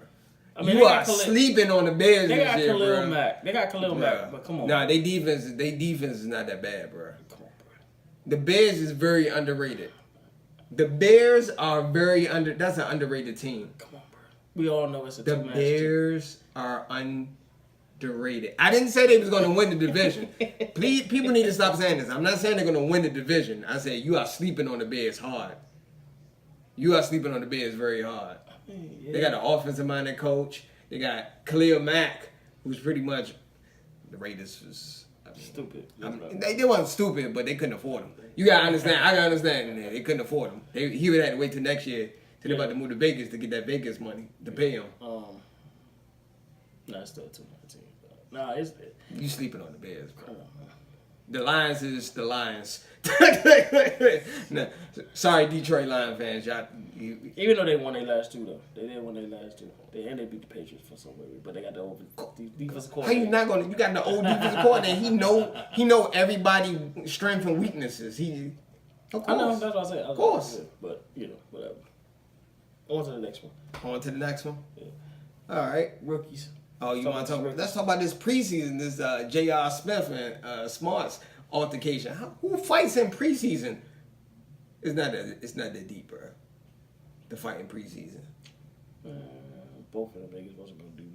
I mean, you are sleeping on the Bears this year, bro. They got Khalil Mack, but come on. Nah, they defense is not that bad, bro. Come on, bro. The Bears is very underrated. The Bears are that's an underrated team. Come on, bro. We all know it's a two-match team. The Bears are underrated. I didn't say they was going to win the division. Please, people need to stop saying this. I'm not saying they're going to win the division. I said you are sleeping on the Bears hard. You are sleeping on the Bears very hard. Yeah. They got an offensive-minded coach. They got Khalil Mack, who's pretty much the Raiders was stupid. They wasn't stupid, but they couldn't afford him. You gotta understand. I gotta understand. They couldn't afford him. He would have to wait till next year. Till they're about to move to Vegas to get that Vegas money to pay him. Nah, it's still too much team. Nah, you sleeping on the Bears, bro. The Lions is the Lions. No, sorry, Detroit Lions fans. Y'all, even though they won their last two, though. They did win their last two. They beat the Patriots for some reason, but they got the old defensive coordinator. How you not gonna? You got the old defensive coordinator. He know everybody's strengths and weaknesses. Of course. I know, that's what I said. Of course. But, whatever. On to the next one. On to the next one? Yeah. All right. Rookies. Oh, you want to talk? Let's talk about this preseason, this J.R. Smith and Smarts altercation. Who fights in preseason? It's not that deep, bro. The fight in preseason. Both of them niggas wasn't going to do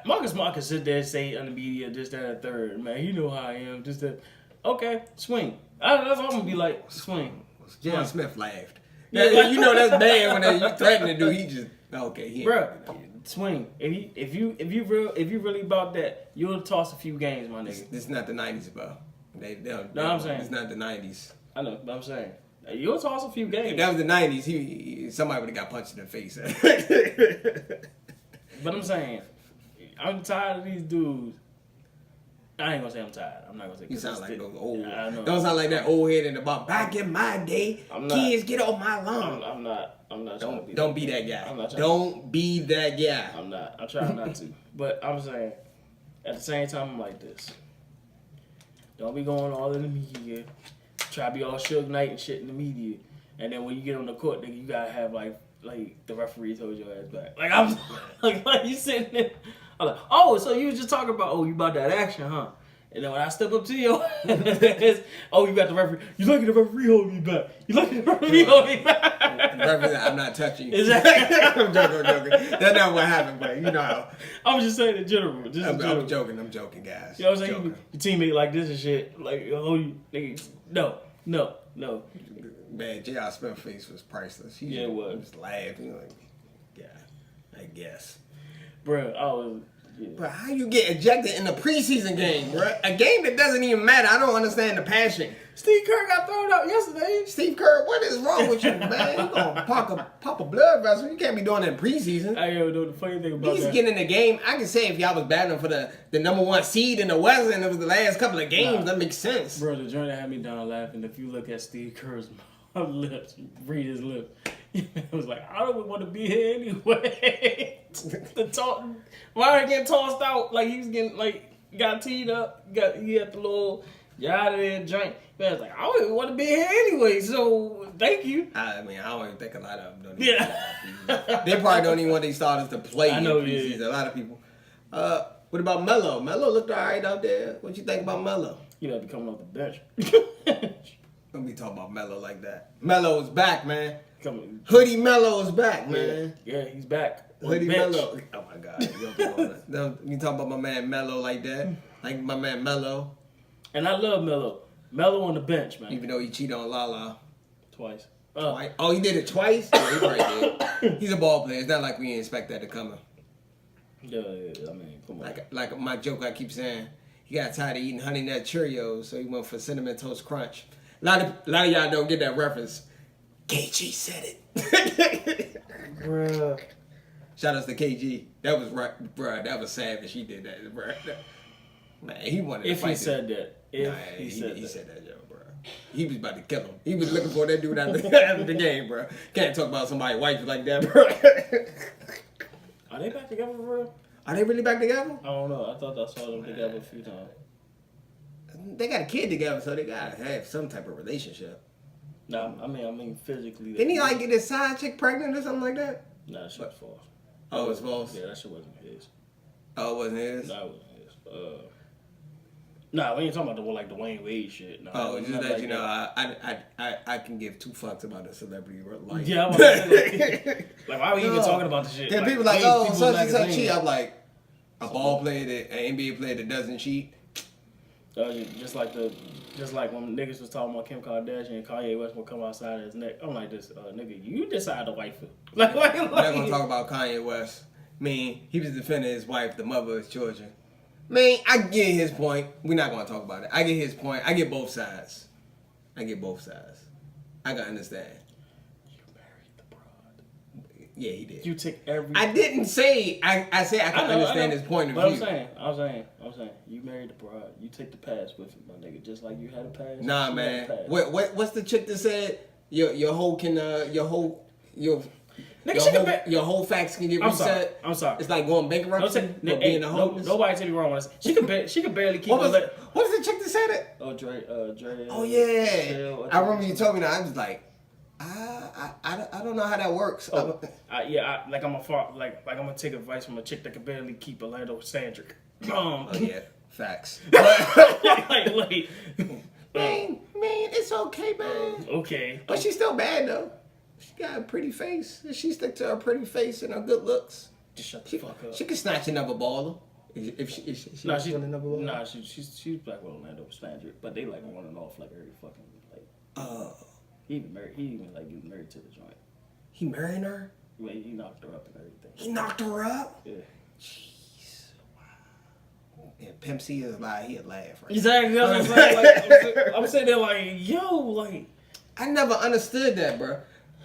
nothing. Marcus sit there and say on the media, this, that, and third. Man, you know how I am. Just that. Okay, swing. That's all I'm going to be like, swing. J.R. Smith laughed. Yeah, you know that's bad when you threaten to do. He just okay. Bro, swing. If you really about that, you'll toss a few games, my nigga. This is not the '90s, bro. I'm saying it's not the '90s. I know, but I'm saying you'll toss a few games. If that was the '90s, somebody would have got punched in the face. But I'm saying, I'm tired of these dudes. I ain't gonna say I'm tired. I'm not gonna say. You sound like those old. Don't sound like that old head in the bar. Back in my day, kids get off my lawn. I'm not. Don't be that guy. I'm not. Don't be that guy. I'm not. I'm trying not to. But I'm saying, at the same time, I'm like this. Don't be going all in the media. Try to be all Suge Knight and shit in the media, and then when you get on the court, nigga, you gotta have like the referee told your ass back. Like I'm like you sitting there. I'm like, oh, so you was just talking about, you about that action, huh? And then when I step up to you, you got the referee. You lucky the referee hold me back. You lucky the referee hold me back. I'm not touching you. Exactly. I'm joking. That's not what happened, but you know how. I'm just saying in general. I'm joking, guys. You know what I'm saying? Your teammate like this and shit. Like, you, nigga. No. Man, J.R. Smith's face was priceless. He was laughing like, yeah, I guess. Bro, I was... Yeah. But how you get ejected in a preseason game, bro? A game that doesn't even matter. I don't understand the passion. Steve Kerr got thrown out yesterday. Steve Kerr, what is wrong with you, man? You gonna pop a blood vessel. You can't be doing that in preseason. I know the funny thing about He's getting in the game. I can say if y'all was battling for the number one seed in the West and it was the last couple of games, that makes sense. Bro, the joint that had me down laughing. If you look at Steve Kerr's lips, read his lip. It was like, I don't want to be here anyway. Why are you getting tossed out? Like, he was getting, got teed up. He had the little, out of there drink. Man, I was like, I don't even want to be here anyway, so thank you. I mean, I don't even think a lot of them don't even They probably don't even want their starters to play in preseason. A lot of people. What about Melo? Melo looked all right out there. What you think about Melo? He might be coming off the bench. Don't be talking about Melo like that. Melo's back, man. Hoodie Melo's back, man. Yeah, he's back. Hoodie Melo. Oh my God. You talk about my man Melo like that? Like my man Melo. And I love Melo. Melo on the bench, man. Even though he cheated on Lala. Twice. Oh, he did it twice? Yeah, he probably did. He's a ball player. It's not like we didn't expect that to come. Yeah, I mean, come on. Like my joke I keep saying, he got tired of eating Honey Nut Cheerios, so he went for Cinnamon Toast Crunch. A lot of y'all don't get that reference. KG said it. Bruh. Shout out to KG. That was right, bruh. That was savage. He did that, bruh. Man, he wanted to fight. He said that. He said that, yo, bruh. He was about to kill him. He was looking for that dude after the game, bruh. Can't talk about somebody's wife like that, bruh. Are they back together for real? Are they really back together? I don't know. I thought I saw them together a few times. They got a kid together, so they gotta have some type of relationship. No, I mean physically. Didn't he get his side chick pregnant or something like that? Nah, that shit was false. Oh, it's false? Yeah, that shit wasn't his. Oh, it wasn't his? No, it wasn't his. Nah, we ain't talking about the Dwayne Wade shit. No, just that you know, I can give two fucks about a celebrity life. Yeah, I'm like, why are we even talking about this shit? Yeah, people like, oh, such and such cheat. I'm like, a ball player, an NBA player that doesn't cheat. Just like when niggas was talking about Kim Kardashian and Kanye West will come outside of his neck. I'm like this, nigga, you decide to wife it. We're not gonna talk about Kanye West. I mean, he was defending his wife, the mother of his children. Man, I get his point. We're not gonna talk about it. I get his point. I get both sides. I can understand. You married the broad. Yeah, he did. You take every. I didn't say. I said I can understand his point of view. I'm saying. You married the bride. You take the past with you, my nigga. Just like you had a past. Nah, man. What's the chick that said your whole facts can get reset? I'm sorry. It's like going bankruptcy. Being a homeless. Nobody take me wrong when I say she can barely keep. What was the chick that said it? Oh, Dre. Oh yeah. I remember you told me that. I was like, I don't know how that works. Oh, I'm gonna take advice from a chick that can barely keep Orlando Sandrick. Oh yeah, facts. Man, it's okay, man. Okay, but she's still bad though. She got a pretty face. If she stick to her pretty face and her good looks, just shut the fuck up. She can snatch another baller. If she she's black with Orlando Sandrick, but they like on and off like every fucking like. He even married. He even like getting married to the joint. He married her? Yeah, he knocked her up and everything. He knocked her up? Yeah. Jeez. Wow. Yeah, Pimp C is like he'd laugh, right? Exactly. That's what I'm saying. Like, I'm sitting there like, yo, like. I never understood that, bro.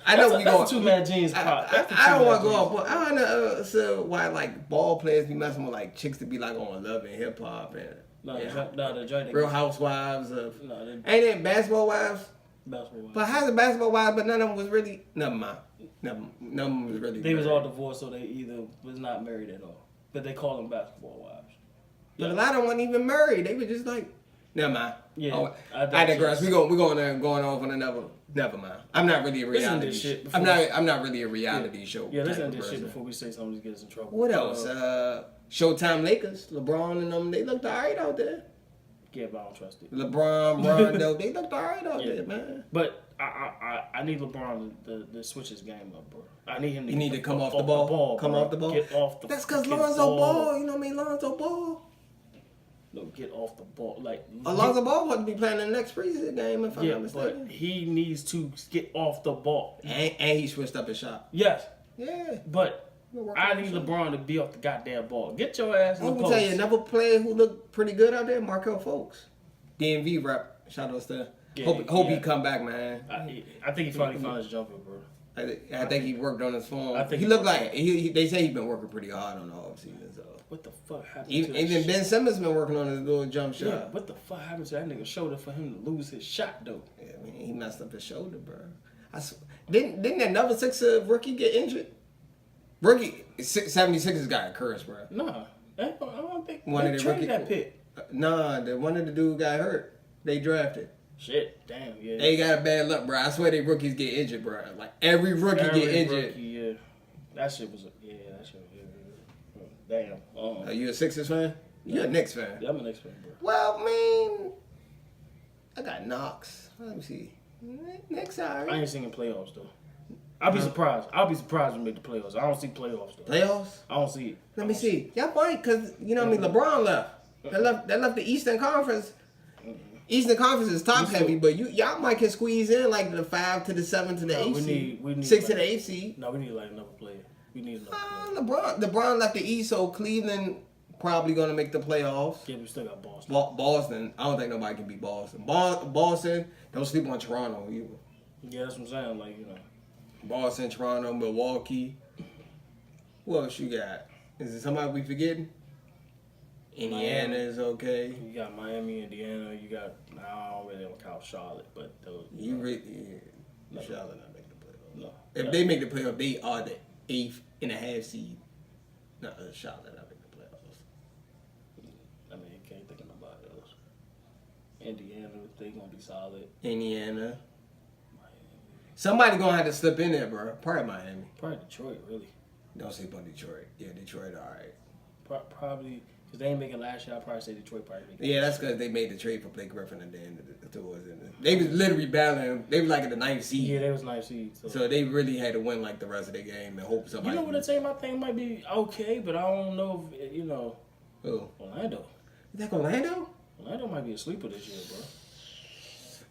I know we go too mad jeans pop. I don't want to go off, but I don't know why like ball players be messing with like chicks to be like on Love and Hip Hop and the joint. Real Housewives of. Ain't it Basketball Wives? Basketball Wives. But how's it Basketball Wives? But none of them was really. Never mind. None of them was really. They was all divorced, so they either was not married at all. But they call them Basketball Wives. But a lot of them weren't even married. They were just like. Never mind. Yeah, oh, I digress. We going off on another. Never mind. I'm not really a reality. Shit I'm not really a reality show. Yeah, listen to this shit before we say something to get us in trouble. What else? Showtime Lakers, LeBron and them. They looked alright out there. Yeah, but I don't trust it. LeBron, Rondo, they looked alright out there, man. But I need LeBron to switch his game up, bro. I need him to. You need to come off the ball. Come off the ball. Get off the. That's because Lonzo Ball. You know what I mean? Lonzo Ball. No, get off the ball. Like Lonzo Ball wouldn't be playing the next preseason game if I'm not mistaken. But he needs to get off the ball. And he switched up his shot. Yes. Yeah. But I need LeBron to be off the goddamn ball. Get your ass in the post. I'm gonna tell you, another player who looked pretty good out there, Markel Fultz. DMV rep. Shout out to. Hope he come back, man. I think he finally found his jumper, bro. I think he worked on his form. He looked like they say he's been working pretty hard on the offseason. So what the fuck happened? Even Ben Simmons been working on his little jump shot. Yeah, what the fuck happened to that nigga's shoulder for him to lose his shot though? Yeah, I mean, he messed up his shoulder, bro. Didn't another Sixer rookie get injured? Rookie 76ers got a curse, bro. Nah, I don't think one of the rookie that pick. Nah, one of the dude got hurt. They drafted. Shit, damn, yeah. They got a bad luck, bro. I swear they rookies get injured, bro. Like every rookie get injured. Rookie, yeah. That shit was damn. Are you a Sixers fan? You're a Knicks fan. Yeah, I'm a Knicks fan, bro. Well, I mean, I got Knox. Let me see. Knicks, alright. I ain't seen playoffs though. I'll be surprised. I'll be surprised when we make the playoffs. I don't see playoffs though. Playoffs? I don't see it. Let me see. Y'all might, cause you know what I mean. LeBron left. They left the Eastern Conference. Eastern Conference is top heavy, but y'all might can squeeze in like the 5 to the 7 to the 8 seed. We need 6 to the 8 seed. No, we need like another player. We need another player. LeBron left the East, so Cleveland probably gonna make the playoffs. Yeah, we still got Boston. Boston, I don't think nobody can beat Boston. Boston, don't sleep on Toronto either. Yeah, that's what I'm saying. Like, you know, Boston, Toronto, Milwaukee. Who else you got? Is it somebody we forgetting? Indiana is okay. You got Miami, Indiana. You got, I don't really count Charlotte, but those. Charlotte not making the playoffs. No. If they make the playoffs, they are the 8.5 seed. No, Charlotte not making the playoffs. I mean, you can't think of nobody else. Indiana, they gonna be solid. Indiana. Miami. Somebody gonna have to slip in there, bro. Probably Miami. Probably Detroit, really. Don't sleep on Detroit. Yeah, Detroit, all right. Probably. Because they ain't making last year, I'd probably say Detroit probably making. Yeah, that's because they made the trade for Blake Griffin at the end of the tours. They was literally battling. They were like at the 9th seed. Yeah, they was 9th seed. So they really had to win like the rest of the game and hope somebody. You know what I say? My thing might be okay, but I don't know if, you know. Who? Orlando. You think Orlando? Orlando might be a sleeper this year, bro.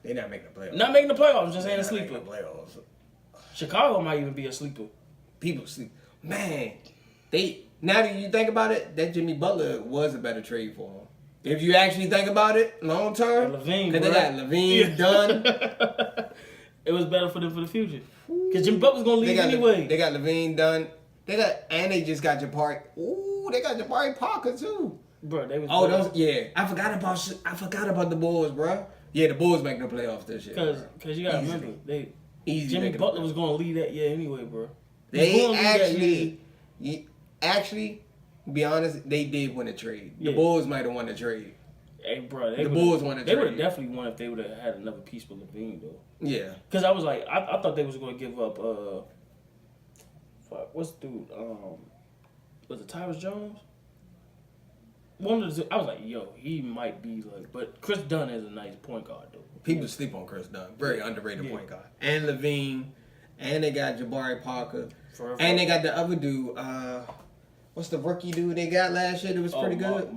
They not making the playoffs. Not making the playoffs, just ain't a sleeper. Playoffs. Chicago might even be a sleeper. People sleep. Man, now that you think about it, that Jimmy Butler was a better trade for him. If you actually think about it, long term, Levine, because they got Levine done. It was better for them for the future. Ooh. Because Jimmy Butler's gonna leave anyway. They got Levine done. They just got Jabari. Ooh, they got Jabari Parker too. Bro, they was. Oh, those, yeah. I forgot about the Bulls, bro. Yeah, the Bulls making the playoffs this year. Because you gotta remember, Jimmy Butler was gonna leave that year anyway, bro. They actually, to be honest, they did win a trade. The Bulls might have won the trade. Hey, bro, the Bulls won a trade. They would have definitely won if they would have had another piece for Levine, though. Yeah. Because I was like, I thought they was gonna give up. What's the dude? Was it Tyrus Jones? One of the, I was like, yo, he might be like, but Chris Dunn is a nice point guard though. People sleep on Chris Dunn, very underrated point guard. And Levine, and they got Jabari Parker, and they got the other dude. What's the rookie dude they got last year that was pretty good?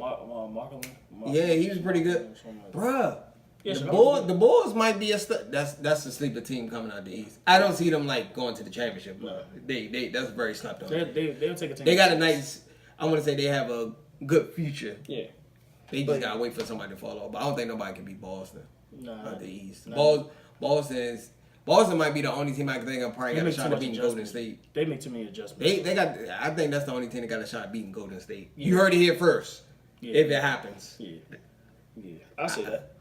Yeah, he was pretty good, bruh. Yeah, the Bulls might be that's the sleeper team coming out the East. I don't see them like going to the championship. No. They that's very slept on. They'll take a team. They got a nice. I want to say they have a good future. Yeah. They just gotta wait for somebody to fall off. But I don't think nobody can beat Boston. Nah. The East. Boston might be the only team I can think of probably got a shot at beating Golden State. They make too many adjustments. They got. I think that's the only team that got a shot at beating Golden State. You heard it here first. Yeah. If it happens. Yeah. Yeah. I'll say that.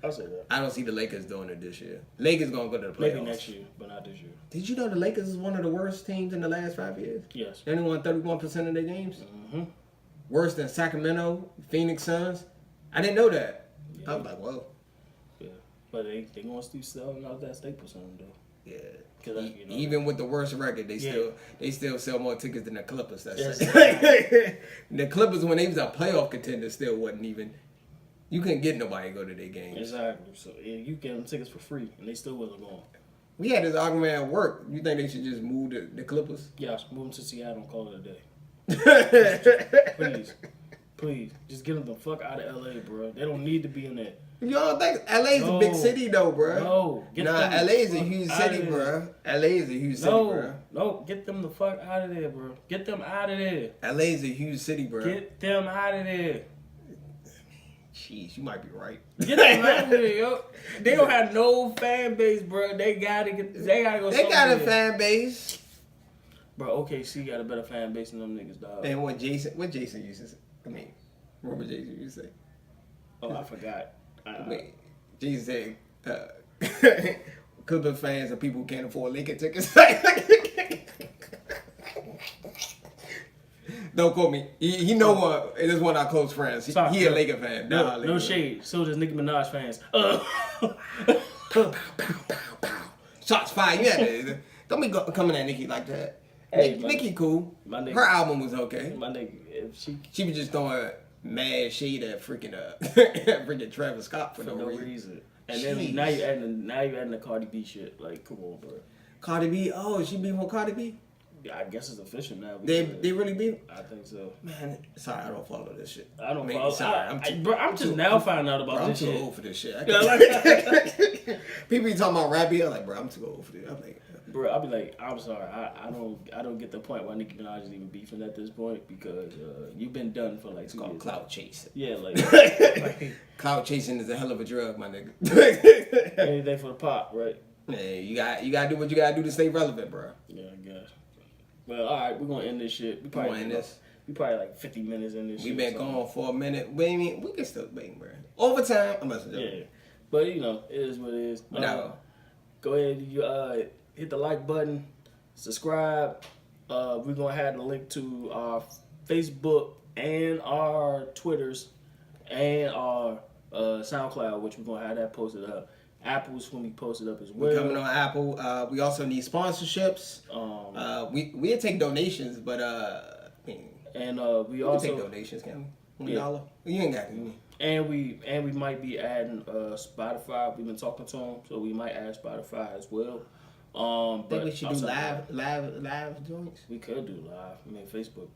I don't see the Lakers doing it this year. Lakers gonna go to the playoffs. Maybe next year, but not this year. Did you know the Lakers is one of the worst teams in the last 5 years? Yes. They only won 31% of their games. Mm-hmm. Worse than Sacramento, Phoenix Suns. I didn't know that. Yeah. I was like, whoa. Yeah, but they gonna still selling out that Staples Center though. Yeah. Even with the worst record, they still sell more tickets than the Clippers. The Clippers, when they was a playoff contender, still wasn't even. You couldn't get nobody to go to their games. Exactly. So you get them tickets for free, and they still wasn't going. We had this argument at work. You think they should just move the Clippers? Yeah, move them to Seattle and call it a day. Please, just get them the fuck out of LA, bro. They don't need to be in there. You don't think LA's a big city though, bro? No, LA's a huge city, bro. LA's a huge city, bro. No, get them the fuck out of there, bro. Get them out of there. LA's a huge city, bro. Get them out of there. Jeez, you might be right. Get them out of there, yo. They don't have no fan base, bro. They gotta go. They got a fan base, bro. OKC got a better fan base than them niggas, dog. And what Jason used to say? What Jason used to say? Oh, I forgot. Jason said, Clipper fans are people who can't afford Lincoln tickets. Don't quote me. He know one. It is one of our close friends. He a Laker fan. No shade. So does Nicki Minaj fans. Shots fired. Yeah, don't be coming at Nicki like that. Hey, Nicki cool. Her album was okay. My nigga, she was just throwing mad shade at freaking Travis Scott for no reason. And then now you adding the Cardi B shit. Like, come on, bro. Cardi B. Oh, she beef with Cardi B. I guess it's official now. They really beef? I think so. Man, sorry, I don't follow this shit. I don't follow. Sorry, I'm just now finding out about this shit. I'm too old for this shit. People be talking about rap, I'm like, bro, I'm too old for this. I'm like, bro, I'll be like, I'm sorry, I don't get the point why Nicki Minaj is even beefing at this point because you've been done for like it's called clout chasing. Yeah, like clout chasing is a hell of a drug, my nigga. Anything for the pop, right? Yeah, you gotta do what you gotta do to stay relevant, bro. Yeah, I guess. Well, all right, we're gonna end this shit. We probably like 50 minutes in this. We've been going for a minute. Wait, we can still wait, bro. Overtime. I'm not sure. Yeah, but it is what it is. Go ahead, you hit the like button, subscribe. We're gonna have the link to our Facebook and our Twitters and our SoundCloud, which we're gonna have that posted up. Apple's when we post it up as well. We're coming on Apple. We also need sponsorships. We'll take donations, but we also take donations, can we? $1? You ain't got any. And we might be adding Spotify. We've been talking to them, so we might add Spotify as well. Think we should do live joints. We could do live. I mean, Facebook.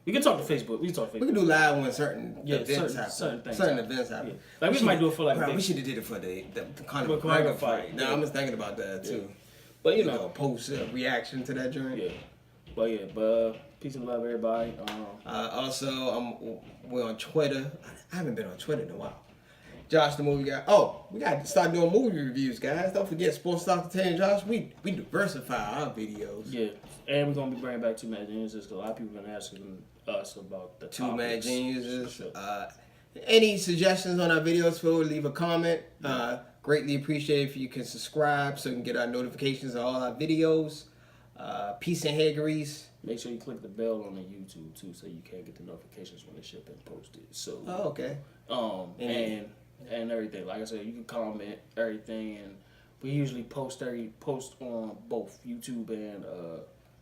We can talk to Facebook. We can do live when certain events happen. Certain events happen. Yeah. Like we might do it for like. We should have did it for the Conor McGregor fight. No, I'm just thinking about that too. But post reaction to that joint. Yeah. But peace and love, everybody. Also, we're on Twitter. I haven't been on Twitter in a while. Josh the movie guy. Oh, we got to start doing movie reviews, guys. Don't forget Sports Talk to 10, Josh. We diversify our videos. Yeah, and we're gonna be bringing back Two Mad Geniuses because a lot of people been asking us about the Two Mad Geniuses. Sure. Any suggestions on our videos? Feel free to leave a comment. Greatly appreciate if you can subscribe so you can get our notifications of all our videos. Peace and hair grease. Make sure you click the bell on the YouTube too, so you can get the notifications when the shit been posted. So okay. And everything. Like I said, you can comment everything, and we usually post on both YouTube and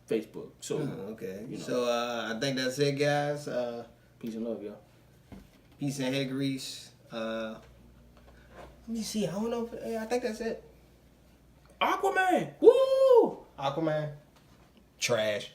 Facebook. So okay. You know. So I think that's it, guys. Peace and love, y'all. Peace and hair grease. Let me see. I don't know. I think that's it. Aquaman. Woo! Aquaman. Trash.